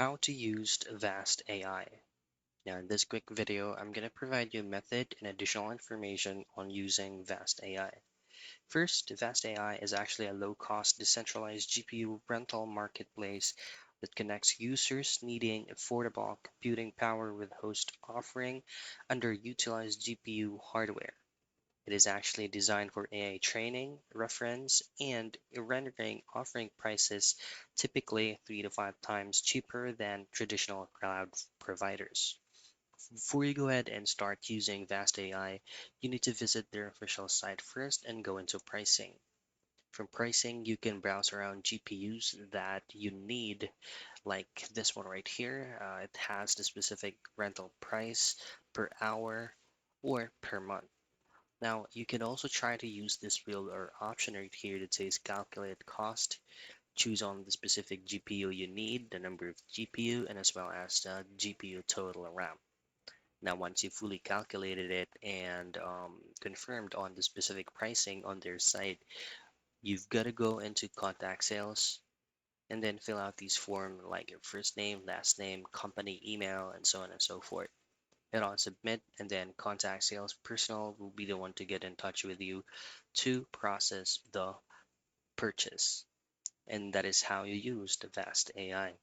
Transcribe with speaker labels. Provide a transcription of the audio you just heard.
Speaker 1: How to use Vast.Ai. Now in this quick video, I'm going to provide you a method and additional information on using Vast.Ai. First, Vast.Ai is actually a low-cost decentralized GPU rental marketplace that connects users needing affordable computing power with hosts offering underutilized GPU hardware. It is actually designed for AI training, reference, and rendering, offering prices typically 3 to 5 times cheaper than traditional cloud providers. Before you go ahead and start using Vast AI, you need to visit their official site first and go into pricing. From pricing, you can browse around GPUs that you need, like this one right here. It has the specific rental price per hour or per month. Now, you can also try to use this wheel or option right here that says calculate cost. Choose on the specific GPU you need, the number of GPU, and as well as the GPU total RAM. Now, once you fully calculated it and confirmed on the specific pricing on their site, you've got to go into contact sales and then fill out these forms like your first name, last name, company email, and so on and so forth. Hit on submit, and then contact sales personnel will be the one to get in touch with you to process the purchase. And that is how you use the Vast AI.